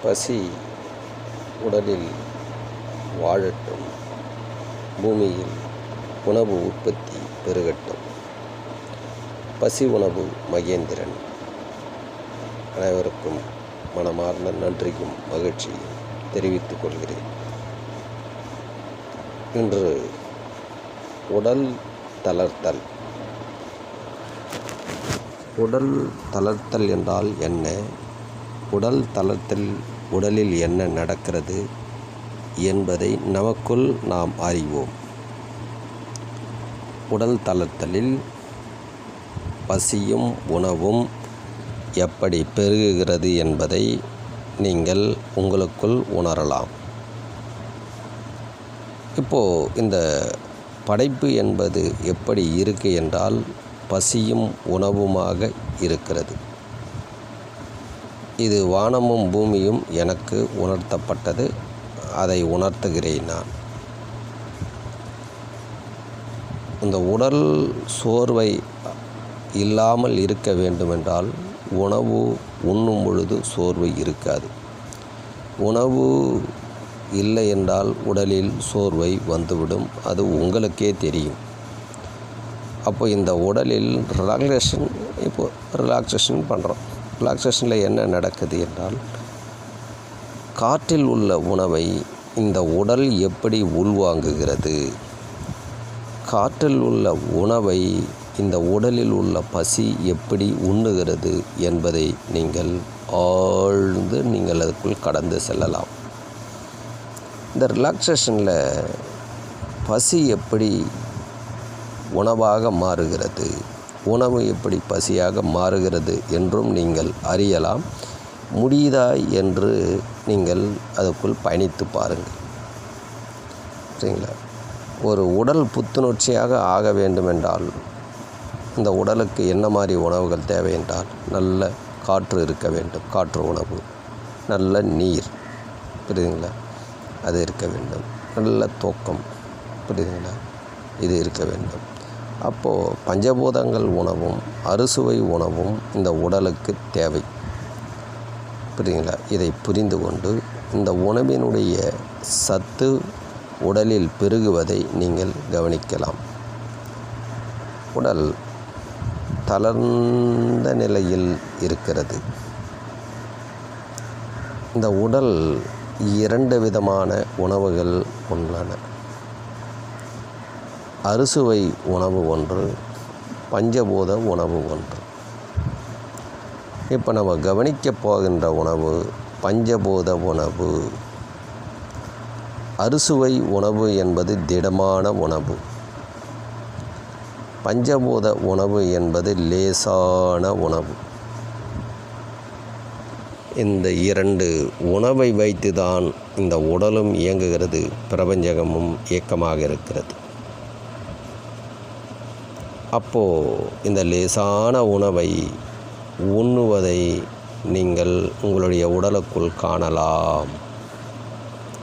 பசி உடலில் வாழட்டும், பூமியில் உணவு உற்பத்தி பெருகட்டும். பசி உணவு மகேந்திரன். அனைவருக்கும் மனமார்ந்த நன்றியும் மகிழ்ச்சியும் தெரிவித்துக் கொள்கிறேன். இன்று உடல் தளர்த்தல். உடல் தளர்த்தல் என்றால் என்ன? உடல் தளர்த்தல் உடலில் என்ன நடக்கிறது என்பதை நமக்குள் நாம் அறிவோம். உடல் தளர்த்தலில் பசியும் உணவும் எப்படி பெருகுகிறது என்பதை நீங்கள் உங்களுக்குள் உணரலாம். இப்போது இந்த படைப்பு என்பது எப்படி இருக்கு என்றால் பசியும் உணவுமாக இருக்கிறது. இது வானமும் பூமியும் எனக்கு உணர்த்தப்பட்டது. அதை உணர்த்துகிறேன் நான். இந்த உடல் சோர்வை இல்லாமல் இருக்க வேண்டுமென்றால் உணவு உண்ணும் பொழுது சோர்வு இருக்காது. உணவு இல்லை என்றால் உடலில் சோர்வை வந்துவிடும். அது உங்களுக்கே தெரியும். அப்போ இந்த உடலில் ரிலாக்ஸேஷன் பண்ணுறோம். ரிலாக்ஸேஷனில் என்ன நடக்குது என்றால், காற்றில் உள்ள உணவை இந்த உடல் எப்படி உள்வாங்குகிறது, காற்றில் உள்ள உணவை இந்த உடலில் உள்ள பசி எப்படி உண்ணுகிறது என்பதை நீங்கள் ஆழ்ந்து அதுக்குள் கடந்து செல்லலாம். இந்த ரிலாக்ஸேஷனில் பசி எப்படி உணவாக மாறுகிறது, உணவு எப்படி பசியாக மாறுகிறது என்றும் நீங்கள் அறியலாம். முடியுதா என்று நீங்கள் அதுக்குள் பயணித்து பாருங்கள். சரிங்களா? ஒரு உடல் புத்துணர்ச்சியாக ஆக வேண்டுமென்றால் இந்த உடலுக்கு என்ன மாதிரி உணவுகள் தேவை என்றால், நல்ல காற்று இருக்க வேண்டும். காற்று உணவு, நல்ல நீர், புரியுதுங்களா, அது இருக்க வேண்டும். நல்ல தூக்கம், புரியுதுங்களா, இது இருக்க வேண்டும். அப்போது பஞ்சபூதங்கள் உணவும் அறுசுவை உணவும் இந்த உடலுக்கு தேவை, புரியுதுங்களா. இதை புரிந்து கொண்டு இந்த உணவினுடைய சத்து உடலில் பெருகுவதை நீங்கள் கவனிக்கலாம். உடல் தளர்ந்த நிலையில் இருக்கிறது. இந்த உடல் 2 விதமான உணவுகள் உள்ளன. அறுசுவை உணவு ஒன்று, பஞ்சபூத உணவு ஒன்று. இப்போ நம்ம கவனிக்கப் போகின்ற உணவு பஞ்சபூத உணவு. அறுசுவை உணவு என்பது திடமான உணவு. பஞ்சபூத உணவு என்பது லேசான உணவு. இந்த 2 உணவை வைத்து தான் இந்த உடலும் இயங்குகிறது, பிரபஞ்சகமும் இயக்கமாக இருக்கிறது. அப்போது இந்த லேசான உணவை உண்ணுவதை நீங்கள் உங்களுடைய உடலுக்குள் காணலாம்.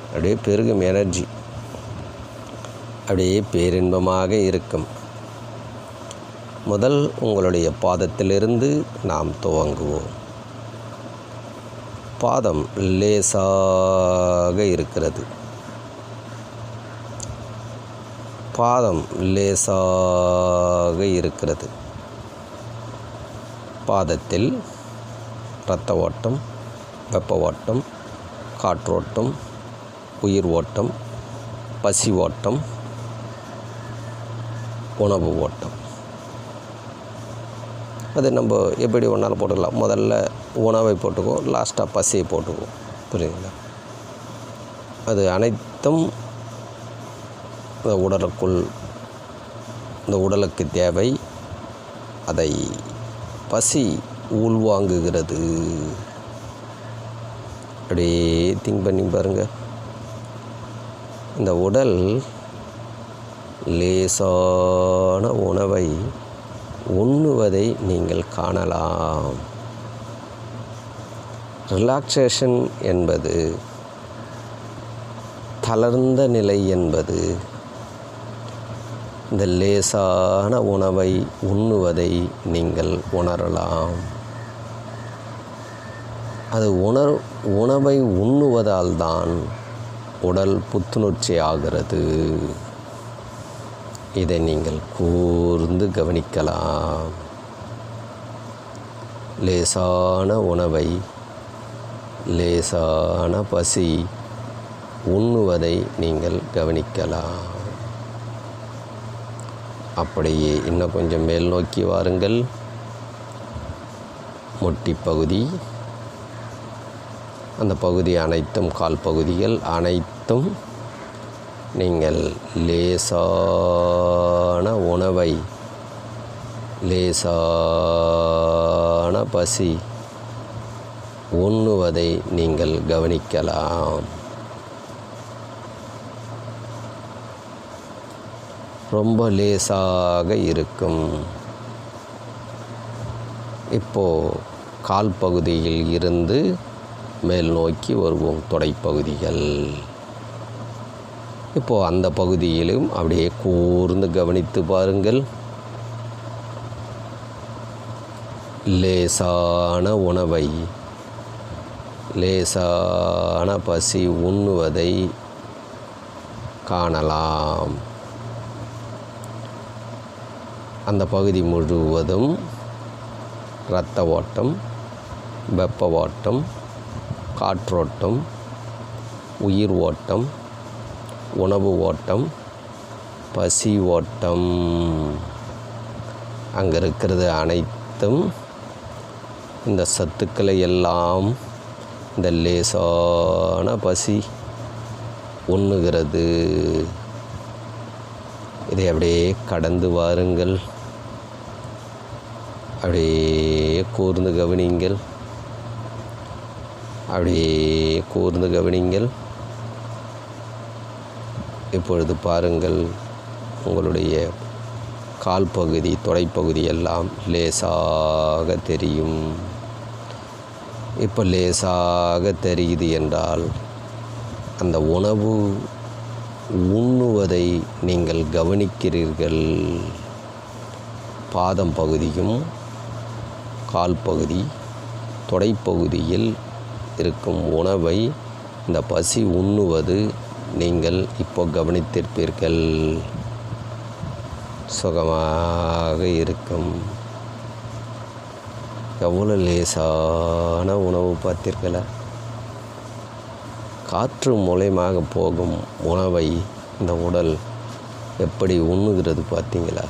அப்படியே பெருகும் எனர்ஜி, அப்படியே பேரின்பமாக இருக்கும். முதல் உங்களுடைய பாதத்திலிருந்து நாம் துவங்குவோம். பாதம் லேசாக இருக்கிறது. பாதம் லேசாக இருக்கிறது. பாதத்தில் இரத்த ஓட்டம், வெப்ப ஓட்டம், காற்றோட்டம், உயிர் ஓட்டம், பசி ஓட்டம், உணவு ஓட்டம். அது நம்ம எப்படி ஒன்றாலும் போட்டுக்கலாம். முதல்ல உணவை போட்டுக்குவோம், லாஸ்ட்டாக பசியை போட்டுக்குவோம், புரியுதுங்களா. அது அனைத்தும் இந்த உடலுக்குள், இந்த உடலுக்கு தேவை. அதை பசி உள்வாங்குகிறது. அப்படியே திங்க் பண்ணி பாருங்கள். இந்த உடல் லேசான உணவை உண்ணுவதை நீங்கள் காணலாம். ரிலாக்ஸேஷன் என்பது, தளர்ந்த நிலை என்பது இந்த லேசான உணவை உண்ணுவதை நீங்கள் உணரலாம். அது உணவை உண்ணுவதால் தான் உடல் புத்துணர்ச்சி ஆகிறது. இதை நீங்கள் கூர்ந்து கவனிக்கலாம். லேசான உணவை, லேசான பசி உண்ணுவதை நீங்கள் கவனிக்கலாம். அப்படியே இன்னும் கொஞ்சம் மேல் நோக்கி வாருங்கள். முட்டி பகுதி, அந்த பகுதி அனைத்தும், கால் பகுதிகள் அனைத்தும் நீங்கள் லேசான உணவை, லேசான பசி உண்ணுவதை நீங்கள் கவனிக்கலாம். ரொம்ப லேசாக இருக்கும். இப்போது கால் பகுதியில் இருந்து மேல் நோக்கி வருவோம். தொடைப்பகுதிகள். இப்போது அந்த பகுதியிலும் அப்படியே கூர்ந்து கவனித்து பாருங்கள். லேசான உணவை, லேசான பசி உண்ணுவதை காணலாம். அந்த பகுதி முழுவதும் இரத்த ஓட்டம், வெப்ப ஓட்டம், காற்றோட்டம், உயிர் ஓட்டம், உணவு ஓட்டம், பசி ஓட்டம், அங்கே இருக்கிறது அனைத்தும் இந்த சத்துக்களை எல்லாம் இந்த லேசான பசி உண்ணுகிறது. இதை அப்படியே கடந்து வாருங்கள். அப்படியே கூர்ந்து கவனிங்கள். அப்படியே கூர்ந்து கவனிங்கள். இப்பொழுது பாருங்கள், உங்களுடைய கால் பகுதி, தொடைப்பகுதி எல்லாம் லேசாக தெரியும். இப்போ லேசாக தெரியுது என்றால் அந்த உணவு உண்ணுவதை நீங்கள் கவனிக்கிறீர்கள். பாதம் பகுதியும் கால் பகுதி, தொடைப்பகுதியில் இருக்கும் உணவை இந்த பசி உண்ணுவது நீங்கள் இப்போ கவனித்திருப்பீர்கள். சுகமாக இருக்கும். எவ்வளோ லேசான உணவு பார்த்தீர்களா? காற்று மூலமாக போகும் உணவை இந்த உடல் எப்படி உண்ணுகிறது பார்த்தீங்களா?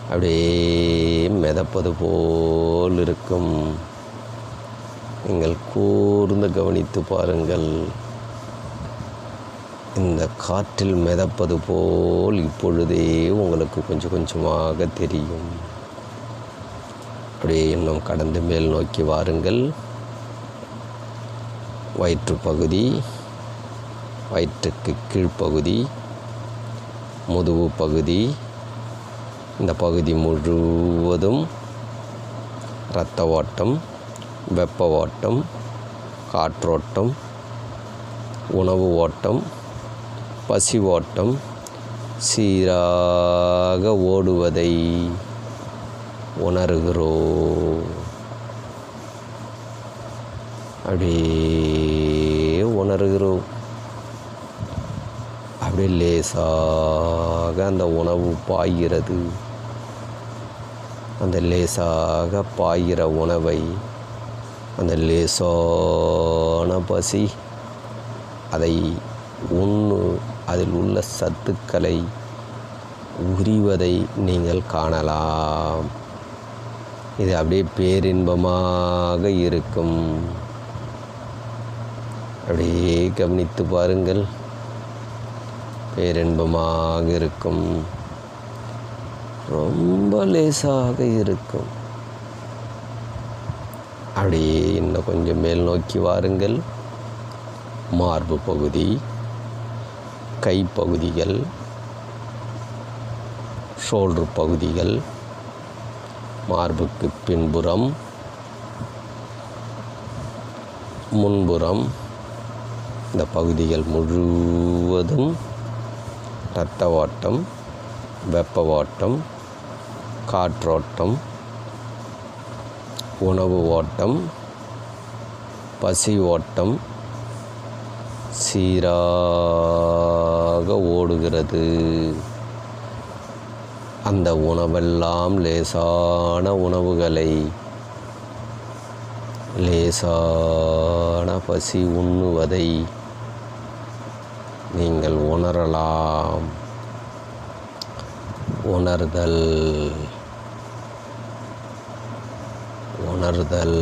அப்படியே மிதப்பது போல் இருக்கும். நீங்கள் கூர்ந்து கவனித்து பாருங்கள். இந்த காற்றில் மிதப்பது போல் இப்பொழுதே உங்களுக்கு கொஞ்சம் கொஞ்சமாக தெரியும். அப்படியே இன்னும் கடந்து மேல் நோக்கி வாருங்கள். வயிற்று பகுதி, வயிற்றுக்கு கீழ்ப்பகுதி, முதுகு பகுதி, இந்த பகுதி முழுவதும் இரத்த ஓட்டம், வெப்ப ஓட்டம், காற்றோட்டம், உணவு ஓட்டம், பசி ஓட்டம் சீராக ஓடுவதை உணர்கிறோம். அப்படியே உணர்கிறோம். அப்படியே லேசாக அந்த உணவு பாய்கிறது. அந்த லேசாக பாய்கிற உணவை, அந்த லேசான பசி அதை உண்ணு, அதில் உள்ள சத்துக்களை உரிவதை நீங்கள் காணலாம். இது அப்படியே பேரின்பமாக இருக்கும். அப்படியே கவனித்து பாருங்கள். பேரின்பமாக இருக்கும். ரொம்ப லேசாக இருக்கும். அப்படியே இன்னும் கொஞ்சம் மேல் நோக்கி வாருங்கள். மார்பு பகுதி, கைப்பகுதிகள், ஷோல்டர் பகுதிகள், மார்புக்கு பின்புறம், முன்புறம், இந்த பகுதிகள் முழுவதும் இரத்த ஓட்டம், வெப்ப ஓட்டம், காற்றோட்டம், உணவு ஓட்டம், பசி ஓட்டம் சீராக ஓடுகிறது. அந்த உணவெல்லாம் லேசான உணவுகளை லேசான பசி உண்ணுவதை நீங்கள் உணரலாம். உணர்தல் உணர்தல்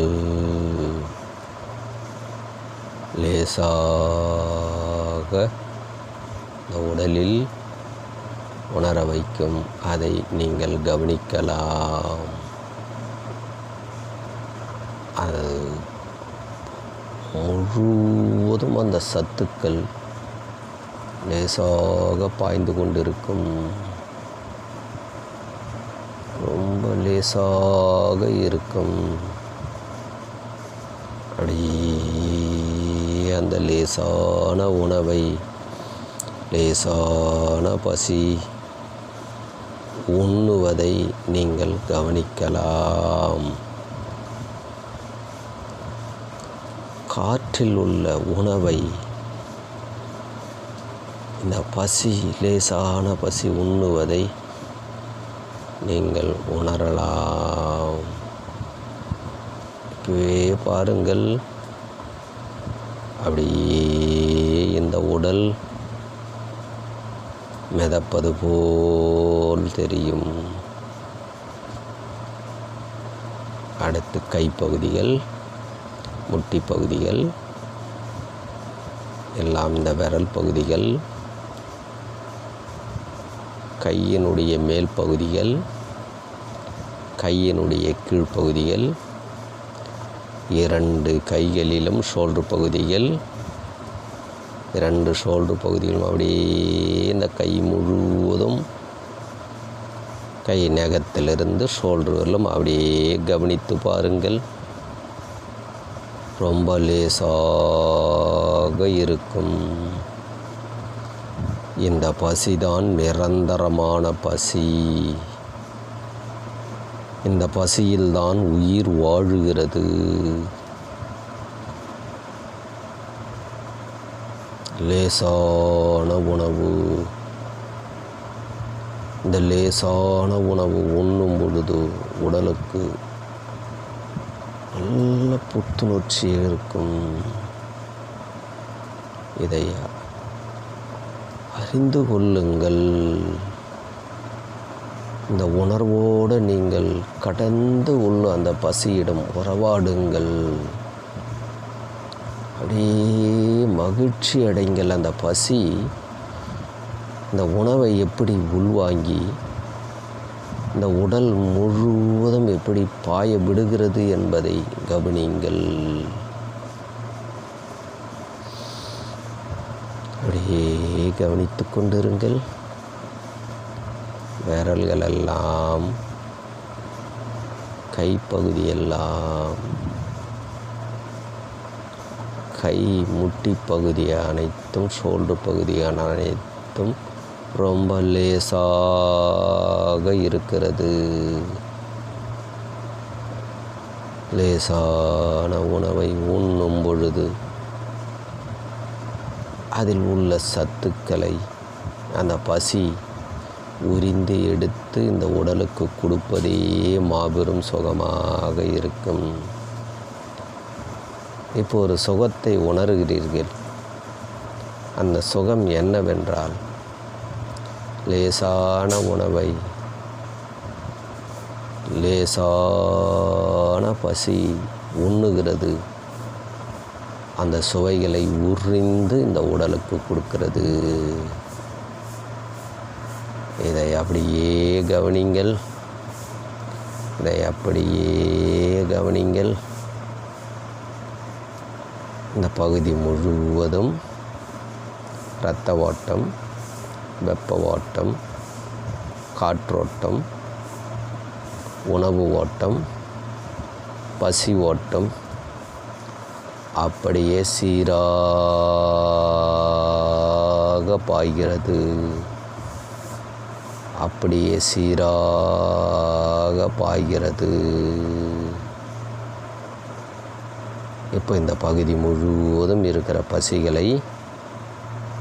லேசாக இந்த உடலில் உணர வைக்கும். அதை நீங்கள் கவனிக்கலாம். அது முழுவதும் அந்த சத்துக்கள் லேசாக பாய்ந்து கொண்டிருக்கும். ரொம்ப லேசாக இருக்கும். அப்படியே அந்த லேசான உணவை லேசான பசி உண்ணுவதை நீங்கள் கவனிக்கலாம். காற்றில் உள்ள உணவை இந்த பசி லேசான பசி உண்ணுவதை நீங்கள் உணரலாம். இப்பவே பாருங்கள், அப்படியே இந்த உடல் மிதப்பது போல் தெரியும். அடுத்து கைப்பகுதிகள், முட்டி பகுதிகள் எல்லாம், இந்த விரல் பகுதிகள், கையினுடைய மேல் பகுதிகள், கையினுடைய கீழ்ப்பகுதிகள், 2 கைகளிலும் ஷோல்டர் பகுதிகள், 2 ஷோல்டர் பகுதிகளும் அப்படியே இந்த கை முழுவதும், கை நகத்திலிருந்து ஷோல்டர்களும் அப்படியே கவனித்து பாருங்கள். ரொம்ப லேசாக இருக்கும். இந்த பசிதான் நிரந்தரமான பசி. இந்த பசியில்தான் உயிர் வாழுகிறது. லேசான உணவு, இந்த லேசான உணவு உண்ணும் பொழுது உடலுக்கு நல்ல புத்துணர்ச்சி இருக்கும். இதை அறிந்து கொள்ளுங்கள். இந்த உணர்வோடு நீங்கள் கடந்து உள்ள அந்த பசியிடம் உறவாடுங்கள். அப்படியே மகிழ்ச்சி அடைங்கள். அந்த பசி இந்த உணவை எப்படி உள்வாங்கி இந்த உடல் முழுவதும் எப்படி பாய விடுகிறது என்பதை கவனியுங்கள். அப்படியே கவனித்து கொண்டிருங்கள். விரல்களெல்லாம், கைப்பகுதியெல்லாம், கை முட்டி பகுதி அனைத்தும், ஷோல்டர் பகுதியான அனைத்தும் ரொம்ப லேசாக இருக்கிறது. லேசான உணவை உண்ணும் பொழுது அதில் உள்ள சத்துக்களை அந்த பசி உரிந்து எடுத்து இந்த உடலுக்கு கொடுப்பதே மாபெரும் சுகமாக இருக்கும். இப்போ ஒரு சுகத்தை உணர்கிறீர்கள். அந்த சுகம் என்னவென்றால், லேசான உணவை லேசான பசி உண்ணுகிறது. அந்த சுவைகளை உறிந்து இந்த உடலுக்கு கொடுக்கிறது. இதை அப்படியே கவனிங்கள். இதை அப்படியே கவனிங்கள். இந்த பகுதி முழுவதும் இரத்த ஓட்டம், வெப்ப ஓட்டம், காற்றோட்டம், உணவு ஓட்டம், பசி ஓட்டம் அப்படியே சீராக பாய்கிறது. அப்படியே சீராக பாய்கிறது. இப்போ இந்த பகுதி முழுவதும் இருக்கிற பசிகளை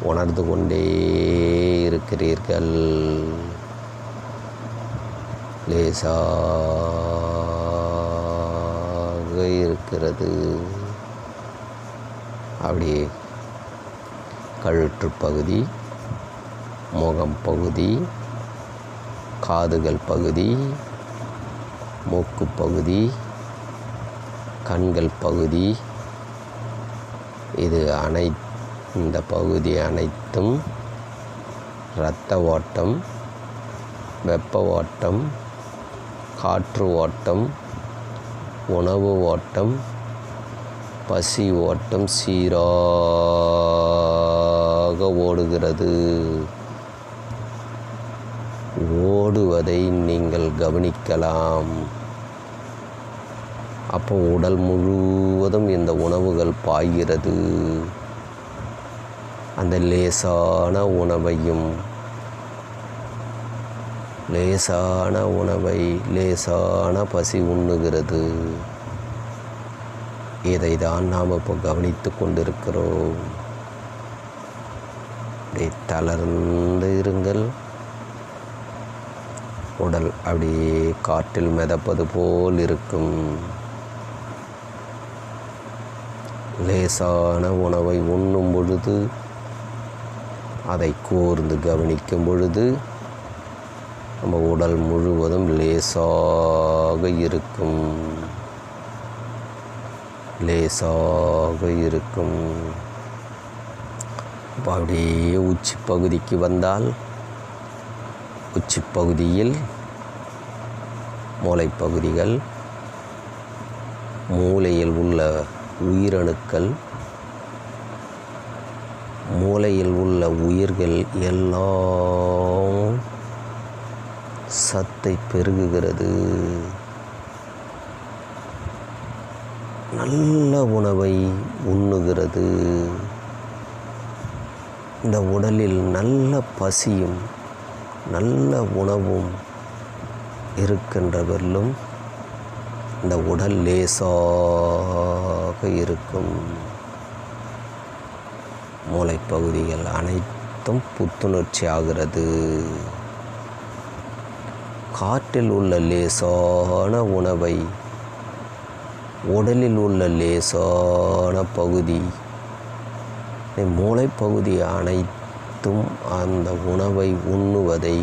உணர்ந்து கொண்டே இருக்கிறீர்கள். லேசாக இருக்கிறது. அப்படியே கழுற்று பகுதி, முகம் பகுதி, காதுகள் பகுதி, மூக்கு பகுதி, கண்கள் பகுதி, இந்த பகுதி அனைத்தும் இரத்த ஓட்டம், வெப்ப ஓட்டம், காற்று ஓட்டம், உணவு ஓட்டம், பசி ஓட்டம் சீராக ஓடுகிறது. ஓடுவதை நீங்கள் கவனிக்கலாம். அப்போ உடல் முழுவதும் இந்த உணவுகள் பாய்கிறது. அந்த லேசான உணவை லேசான பசி உண்ணுகிறது. இதை தான் நாம் இப்போ கவனித்து கொண்டிருக்கிறோம். அப்படியே தளர்ந்து இருங்கள். உடல் அப்படியே காற்றில் மிதப்பது போல் இருக்கும். லேசான உணவை உண்ணும் பொழுது, அதை கூர்ந்து கவனிக்கும் பொழுது நம்ம உடல் முழுவதும் லேசாக இருக்கும். அப்படியே உச்சி பகுதிக்கு வந்தால், உச்சி பகுதியில் மூளைப்பகுதிகள், மூளையில் உள்ள உயிரணுக்கள், மூளையில் உள்ள உயிர்கள் எல்லாம் சத்தை பெருகுகிறது. நல்ல உணவை உண்ணுகிறது. இந்த உடலில் நல்ல பசியும் நல்ல உணவும் இருக்கின்றவர்களும் இந்த உடல் லேசாக இருக்கும். மூளைப்பகுதிகள் அனைத்தும் புத்துணர்ச்சி ஆகிறது. காற்றில் உள்ள லேசான உணவை உடலில் உள்ள லேசான பகுதி, மூளைப்பகுதி அனைத்தும் அந்த உணவை உண்ணுவதை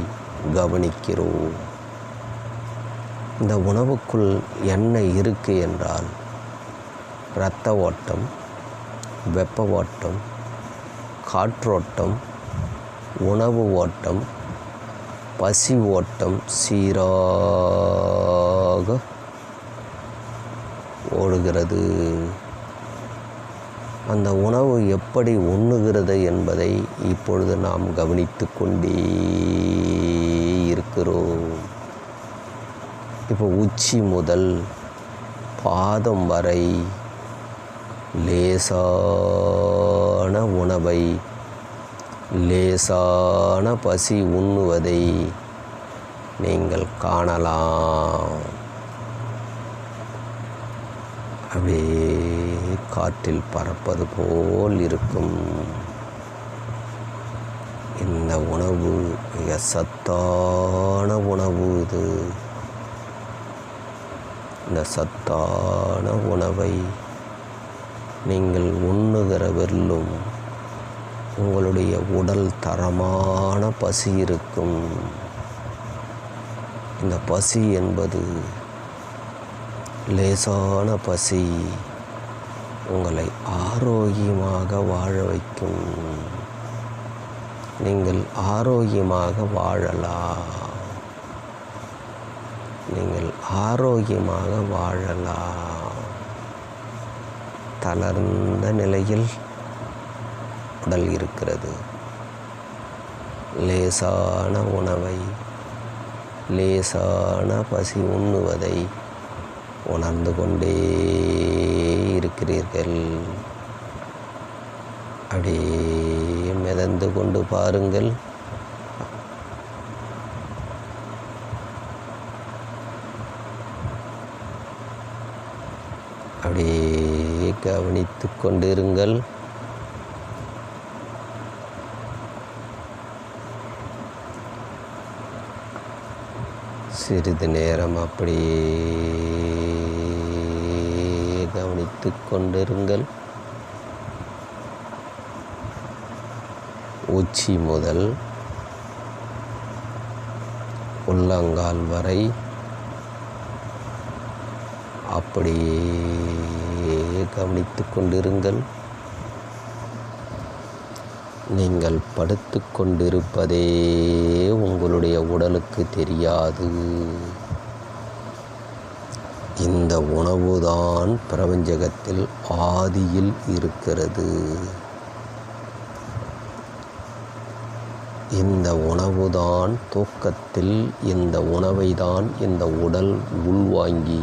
கவனிக்கிறோம். இந்த உணவுக்குள் என்ன இருக்கு என்றால், இரத்த ஓட்டம், வெப்ப ஓட்டம், காற்றோட்டம், உணவு ஓட்டம், பசி ஓட்டம் சீராக ஓடுகிறது. அந்த உணவு எப்படி உண்ணுகிறது என்பதை இப்பொழுது நாம் கவனித்து கொண்டே இருக்கிறோம். இப்போ உச்சி முதல் பாதம் வரை லேசான உணவை, லேசான பசி உண்ணுவதை நீங்கள் காணலாம். அப்படியே காற்றில் பறப்பது போல் இருக்கும். இந்த உணவு மிக சத்தான உணவு. இந்த சத்தான உணவை நீங்கள் உண்ணுகிறவர்களும் உங்களுடைய உடல் தரமான பசி இருக்கும். இந்த பசி என்பது லேசான பசி உங்களை ஆரோக்கியமாக வாழ வைக்கும். நீங்கள் ஆரோக்கியமாக வாழலாம். தளர்ந்த நிலையில் உடல் இருக்கிறது. லேசான உணவை, லேசான பசி உண்ணுவதை உணர்ந்து கொண்டே இருக்கிறீர்கள். அப்படியே மிதந்து கொண்டு பாருங்கள். அப்படியே கவனித்து கொண்டிருங்கள். சிறிது நேரம் அப்படியே கவனித்து கொண்டிருங்கள். உச்சி முதல் உள்ளங்கால் வரை அப்படியே கவனித்து கொண்டிருங்கள். நீங்கள் படுத்து கொண்டிருப்பதே உங்களுடைய உடலுக்கு தெரியாது. இந்த உணவுதான் பிரபஞ்சத்தில் ஆதியில் இருக்கிறது. இந்த உணவுதான் தூக்கத்தில் இந்த உணவைதான் இந்த உடல் உள்வாங்கி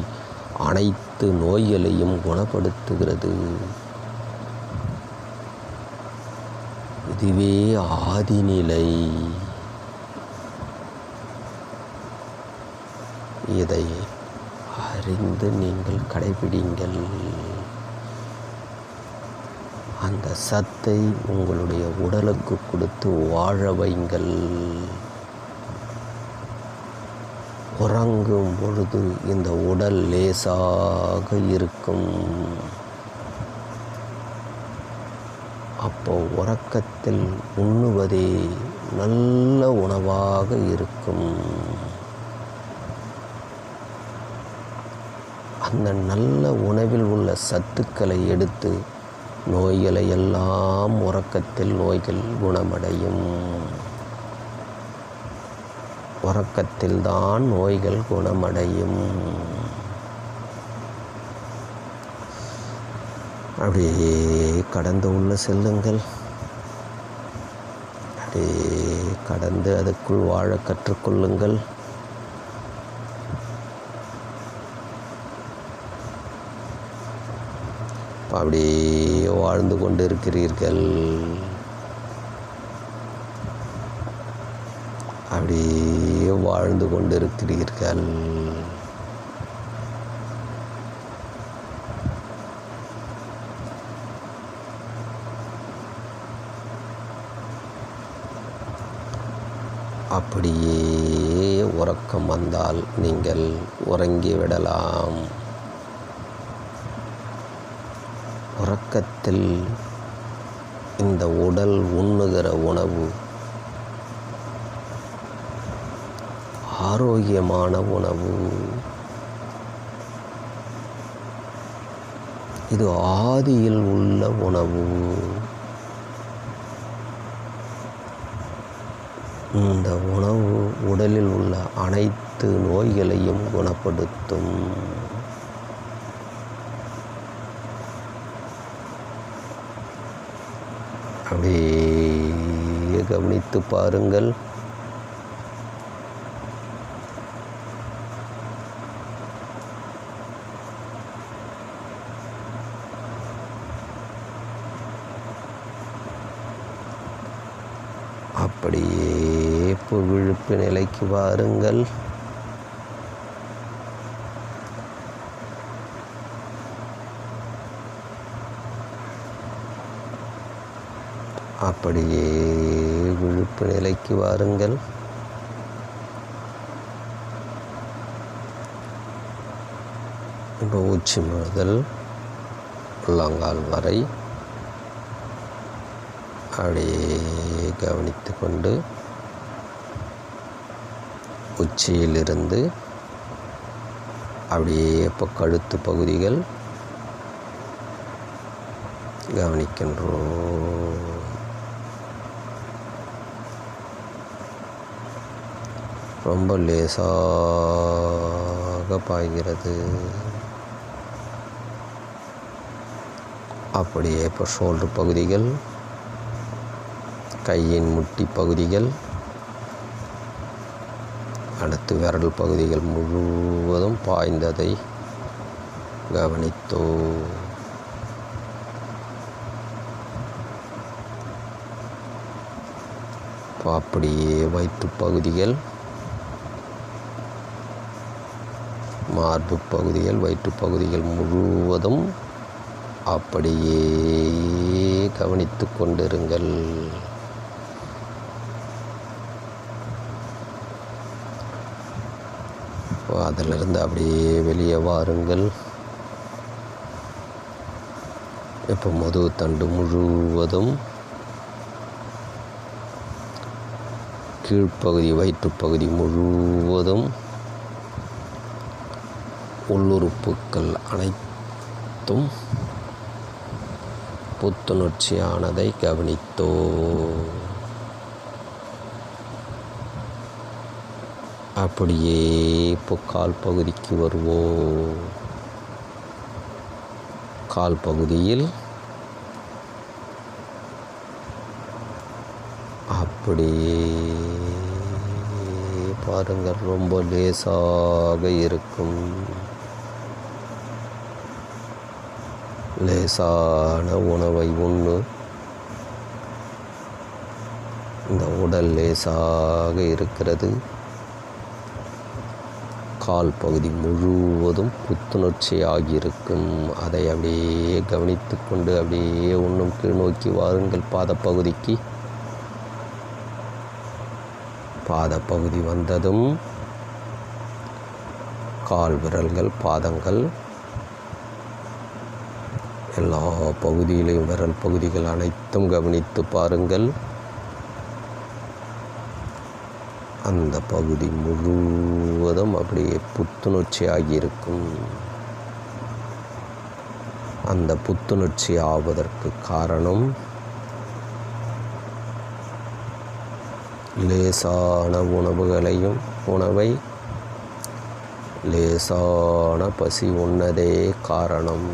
அனைத்து நோய்களையும் குணப்படுத்துகிறது. இதுவே ஆதிநிலை. இதை அறிந்து நீங்கள் கடைபிடிங்கள். அந்த சத்தை உங்களுடைய உடலுக்கு கொடுத்து வாழ வைங்கள். உறங்கும் பொழுது இந்த உடல் லேசாக இருக்கும். அப்போ உறக்கத்தில் உண்ணுவதே நல்ல உணவாக இருக்கும். அந்த நல்ல உணவில் உள்ள சத்துக்களை எடுத்து நோய்களை எல்லாம் உறக்கத்தில் நோய்கள் குணமடையும். உறக்கத்தில்தான் நோய்கள் குணமடையும். அப்படியே கடந்து உள்ள செல்லுங்கள். அப்படியே கடந்து அதுக்குள் வாழ கற்றுக்கொள்ளுங்கள். அப்படியே வாழ்ந்து கொண்டிருக்கிறீர்கள். அப்படியே வாழ்ந்து கொண்டிருக்கிறீர்கள். அப்படியே உறக்கம் வந்தால் நீங்கள் உறங்கிவிடலாம். உறக்கத்தில் இந்த உடல் உண்ணுகிற உணவு ஆரோக்கியமான உணவு. இது ஆதியில் உள்ள உணவு. இந்த உணவு உடலில் உள்ள அனைத்து நோய்களையும் குணப்படுத்தும். அப்படியே கவனித்து பாருங்கள். அப்படியே விழிப்பு நிலைக்கு வாருங்கள். அப்படியே விழிப்பு நிலைக்கு வாருங்கள். இப்போ உச்சி முதல் உள்ளங்கால் வரை அப்படியே கவனித்து கொண்டு உச்சியிலிருந்து அப்படியே இப்போ கழுத்து பகுதிகள் கவனிக்கின்றோம். ரொம்ப லேசாக பாய்கிறது. அப்படியே இப்போ ஷோல்டர் பகுதிகள், கையின் முட்டி பகுதிகள், அடுத்து விரல் பகுதிகள் முழுவதும் பாய்ந்ததை கவனித்தோம். அப்படியே வயிற்று பகுதிகள், மார்பு பகுதிகள், வயிற்று பகுதிகள் முழுவதும் அப்படியே கவனித்து கொண்டிருங்கள். அதிலிருந்து அப்படியே வெளியே வாருங்கள். இப்போ முதுகு தண்டு முழுவதும், கீழ்ப்பகுதி வயிற்றுப்பகுதி முழுவதும், உள்ளுறுப்புக்கள் அனைத்தும் புத்துணர்ச்சியானதை கவனித்தோ. அப்படியே இப்போ கால் பகுதிக்கு வருவோம். கால் பகுதியில் அப்படியே பாருங்கள், ரொம்ப லேசாக இருக்கும். லேசான உணவை உண்ணு. இந்த உடல் லேசாக இருக்கிறது. கால் பகுதி முழுவதும் புத்துணர்ச்சியாகியிருக்கும். அதை அப்படியே கவனித்து கொண்டு அப்படியே இன்னும் கீழ் நோக்கி வாருங்கள். பாதப்பகுதிக்கு. பாதப்பகுதி வந்ததும் கால் விரல்கள், பாதங்கள், எல்லா பகுதியிலையும் விரல் பகுதிகள் அனைத்தும் கவனித்து பாருங்கள். அந்த பகுதி முழுவதும் அப்படியே புத்துணர்ச்சியாகி இருக்கும். அந்த புத்துணர்ச்சி ஆவதற்கு காரணம் லேசான உணவை லேசான பசி உண்ணதே காரணம்.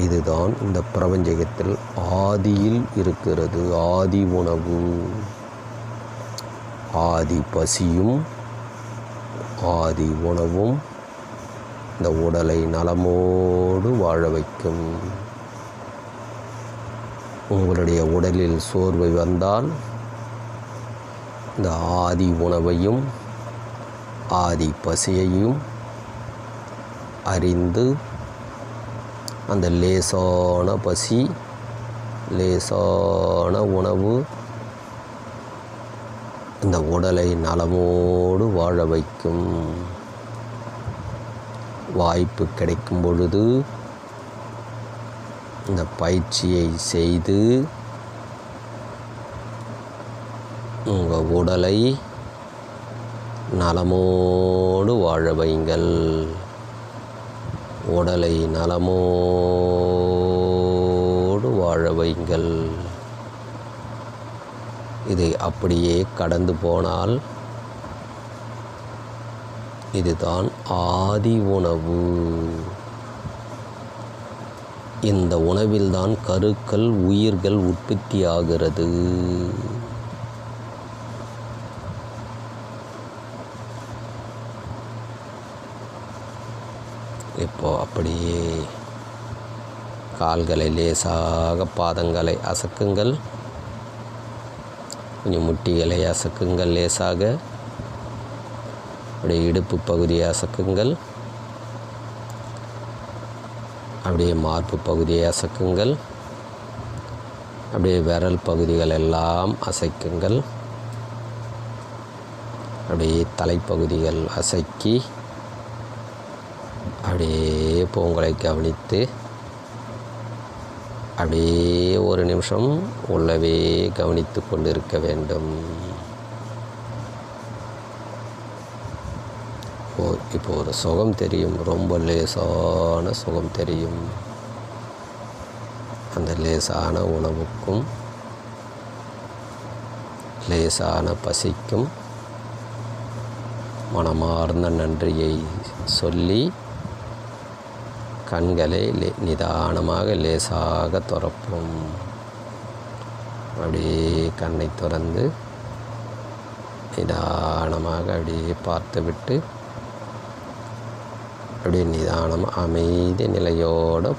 இதுதான் இந்த பிரபஞ்சத்தில் ஆதியில் இருக்கிறது. ஆதி உணவு, ஆதி பசியும் ஆதி உணவும் இந்த உடலை நலமோடு வாழ வைக்கும். உங்களுடைய உடலில் சோர்வு வந்தால் இந்த ஆதி உணவையும் ஆதி பசியையும் அறிந்து அந்த லேசான பசி, லேசான உணவு இந்த உடலை நலமோடு வாழ வைக்கும். வாய்ப்பு கிடைக்கும் பொழுது இந்த பயிற்சியை செய்து உங்கள் உடலை நலமோடு வாழ வைங்கள். உடலை நலமோடு வாழ வைங்கள். இதை அப்படியே கடந்து போனால் இதுதான் ஆதி உணவு. இந்த உணவில்தான் கருக்கள், உயிர்கள் உற்பத்தி ஆகிறது. இப்போ அப்படியே கால்களை லேசாக, பாதங்களை அசக்குங்கள். கொஞ்சம் முட்டிகளை அசக்குங்கள் லேசாக. அப்படியே இடுப்பு பகுதியை அசக்குங்கள். அப்படியே மார்பு பகுதியை அசக்குங்கள். அப்படியே விரல் பகுதிகள் எல்லாம் அசைக்குங்கள். அப்படியே தலைப்பகுதிகள் அசைக்கி அப்படியே உங்களை கவனித்து அப்படியே ஒரு நிமிஷம் உள்ளவே கவனித்து கொண்டிருக்க வேண்டும். இப்போ ஒரு சுகம் தெரியும், ரொம்ப லேசான சுகம் தெரியும். அந்த லேசான உணவுக்கும் லேசான பசிக்கும் மனமார்ந்த நன்றியை சொல்லி கண்களை நிதானமாக லேசாக திறப்போம். அப்படியே கண்ணை திறந்து நிதானமாக அப்படியே பார்த்துவிட்டு அப்படியே நிதானமாக அமைதி நிலையோடு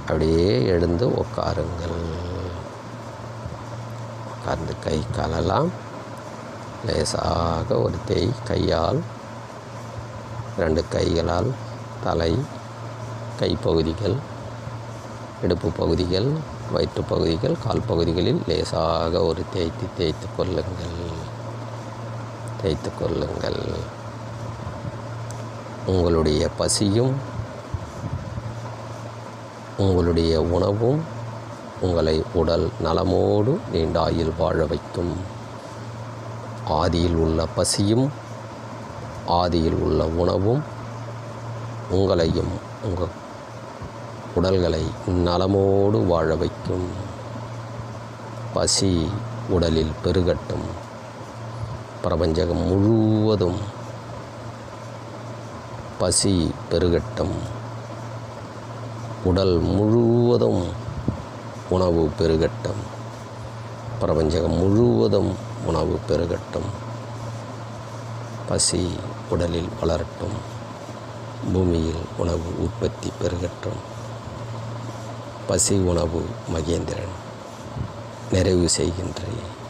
அப்படியே எழுந்து உட்காருங்கள். உட்கார்ந்து கை காலெல்லாம் லேசாக ஒரு கையால் 2 கைகளால் தலை, கைப்பகுதிகள், இடுப்பு பகுதிகள், வயிற்று பகுதிகள், கால் பகுதிகளில் லேசாக ஒரு தேய்த்து கொள்ளுங்கள். உங்களுடைய பசியும் உங்களுடைய உணவும் உங்களை உடல் நலமோடு நீண்ட ஆயுள் வாழ வைக்கும். ஆதியில் உள்ள பசியும் ஆதியில் உள்ள உணவும் உங்களையும் உங்கள் உடல்களை நலமோடு வாழ வைக்கும். பசி உடலில் பெருகட்டும். பிரபஞ்சகம் முழுவதும் பசி பெருகட்டும். உடல் முழுவதும் உணவு பெருகட்டும். பிரபஞ்சகம் முழுவதும் உணவு பெருகட்டும். பசி உடலில் வளரட்டும். பூமியில் உணவு உற்பத்தி பெருகட்டும். பசி உணவு மகேந்திரன். நிறைவு செய்கின்றேன்.